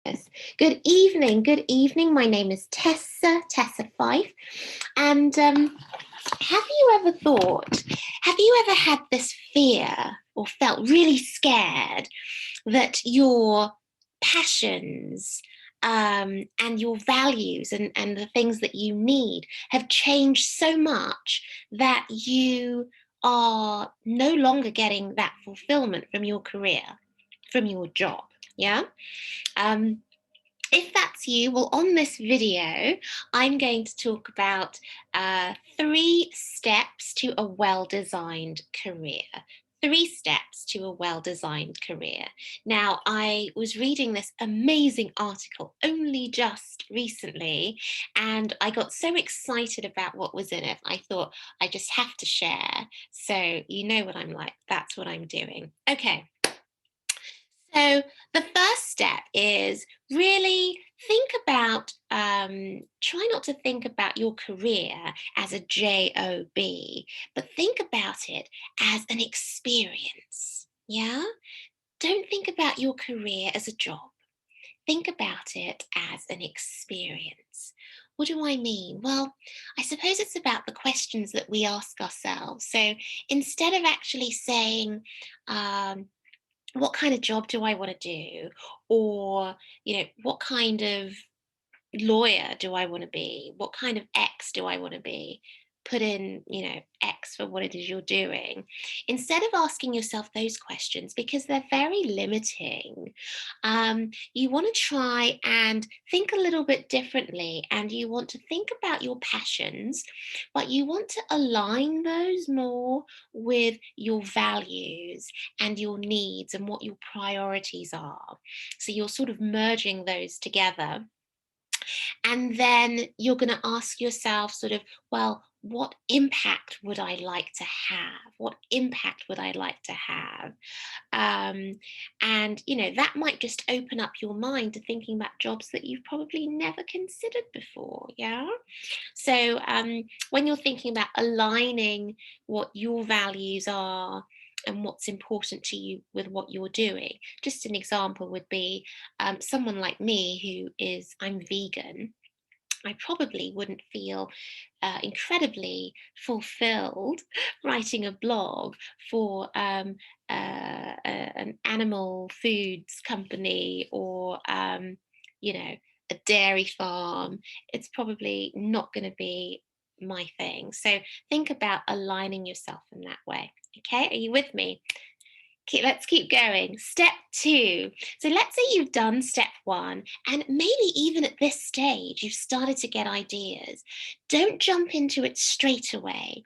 goodness. Good evening. Good evening. My name is Tessa Fife. And have you ever had this fear or felt really scared that your passions and your values and the things that you need have changed so much that you are no longer getting that fulfillment from your career, from your job? Yeah. If that's you, well, on this video, I'm going to talk about 3 steps to a well-designed career. 3 steps to a well-designed career. Now, I was reading this amazing article only just recently, and I got so excited about what was in it. I thought I just have to share. So you know what I'm like. That's what I'm doing. Okay. So the first step is really think about, try not to think about your career as a job, but think about it as an experience. Yeah? Don't think about your career as a job. Think about it as an experience. What do I mean? Well, I suppose it's about the questions that we ask ourselves. So instead of actually saying, what kind of job do I want to do? Or, what kind of lawyer do I want to be? What kind of X do I want to be? Put in, X for what it is you're doing. Instead of asking yourself those questions, because they're very limiting, you want to try and think a little bit differently. And you want to think about your passions, but you want to align those more with your values and your needs and what your priorities are. So you're sort of merging those together. And then you're going to ask yourself, sort of, well, what impact would I like to have? What impact would I like to have? And, that might just open up your mind to thinking about jobs that you've probably never considered before. Yeah. So when you're thinking about aligning what your values are and what's important to you with what you're doing, just an example would be someone like me I'm vegan. I probably wouldn't feel incredibly fulfilled writing a blog for an animal foods company or, a dairy farm. It's probably not going to be my thing. So think about aligning yourself in that way. Okay, are you with me? Let's keep going. Step 2. So let's say you've done step 1, and maybe even at this stage, you've started to get ideas. Don't jump into it straight away.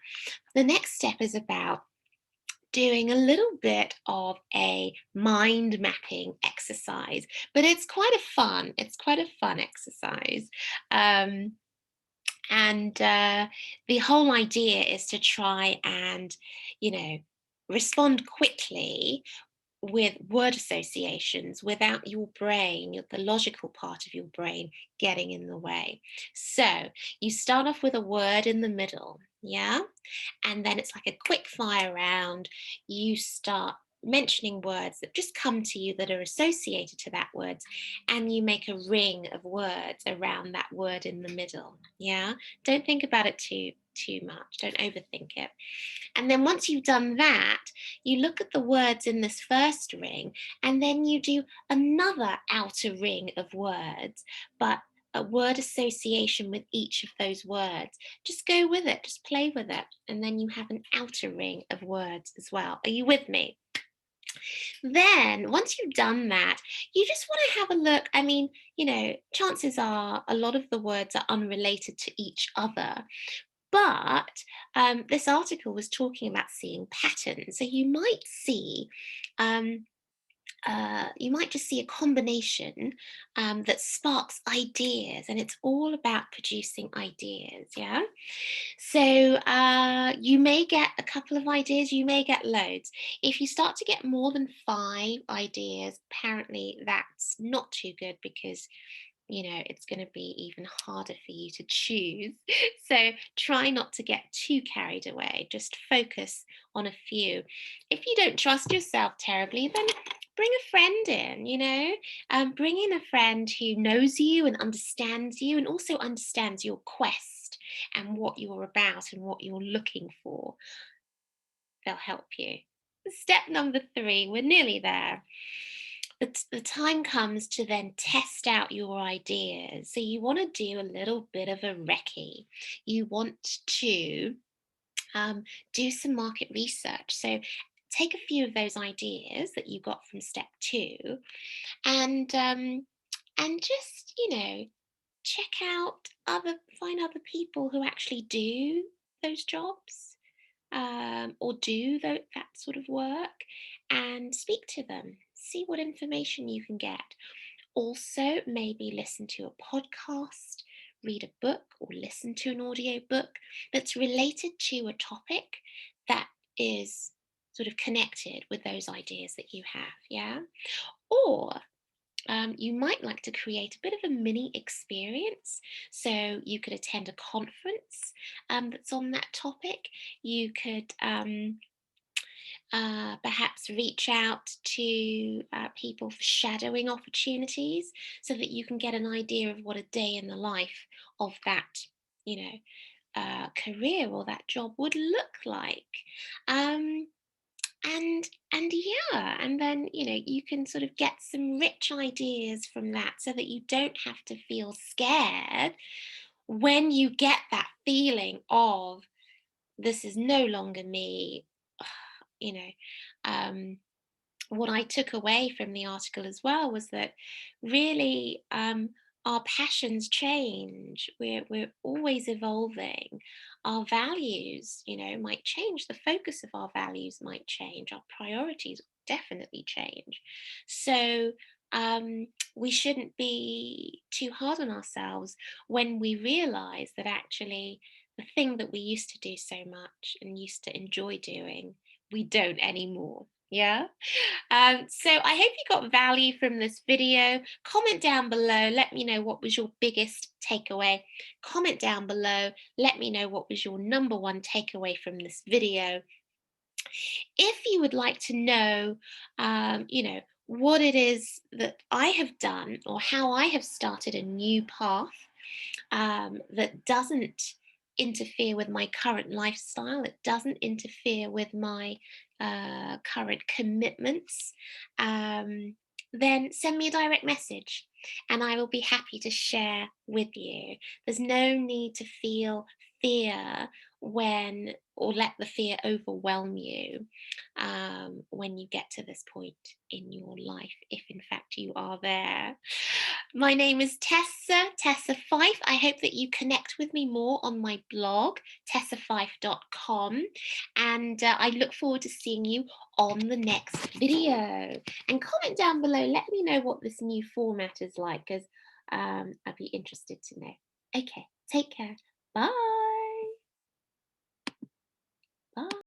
The next step is about doing a little bit of a mind mapping exercise, but it's quite a fun exercise. And the whole idea is to try and, respond quickly with word associations without your brain, the logical part of your brain, getting in the way. So you start off with a word in the middle, yeah? And then it's like a quick fire round. You start mentioning words that just come to you that are associated to that word, and you make a ring of words around that word in the middle. Yeah, don't think about it too much, don't overthink it. And then once you've done that, you look at the words in this first ring, and then you do another outer ring of words, but a word association with each of those words. Just go with it, just play with it, and then you have an outer ring of words as well. Are you with me? Then once you've done that, you just want to have a look. I mean, chances are a lot of the words are unrelated to each other. But this article was talking about seeing patterns. So um, you might just see a combination that sparks ideas, and it's all about producing ideas. Yeah. So you may get a couple of ideas, you may get loads. If you start to get more than 5 ideas, apparently that's not too good, because it's going to be even harder for you to choose. So try not to get too carried away. Just focus on a few. If you don't trust yourself terribly, then bring a friend in, bring in a friend who knows you and also understands your quest and what you're about and what you're looking for. They'll help you. Step number 3, we're nearly there. The time comes to then test out your ideas. So you want to do a little bit of a recce. You want to do some market research. So take a few of those ideas that you got from step 2 and just check out find other people who actually do those jobs or do that sort of work and speak to them. See what information you can get. Also, maybe listen to a podcast, read a book, or listen to an audio book that's related to a topic that is sort of connected with those ideas that you have. Yeah. Or you might like to create a bit of a mini experience. So you could attend a conference that's on that topic. You could perhaps reach out to people for shadowing opportunities so that you can get an idea of what a day in the life of that, you know, career or that job would look like. Um, and yeah, and then you can sort of get some rich ideas from that so that you don't have to feel scared when you get that feeling of this is no longer me. you know um what I took away from the article as well was that really our passions change. We're always evolving. Our values, might change. The focus of our values might change. Our priorities definitely change. So we shouldn't be too hard on ourselves when we realize that actually the thing that we used to do so much and used to enjoy doing, we don't anymore. Yeah. So I hope you got value from this video. Comment down below. Let me know what was your biggest takeaway. Comment down below. Let me know what was your number one takeaway from this video. If you would like to know, what it is that I have done or how I have started a new path that doesn't interfere with my current lifestyle, it doesn't interfere with my current commitments, then send me a direct message and I will be happy to share with you. There's no need to feel fear or let the fear overwhelm you when you get to this point in your life, if in fact you are there. My name is Tessa Fife. I hope that you connect with me more on my blog, tessafife.com. And I look forward to seeing you on the next video. And comment down below, let me know what this new format is like, because I'd be interested to know. Okay, take care. Bye.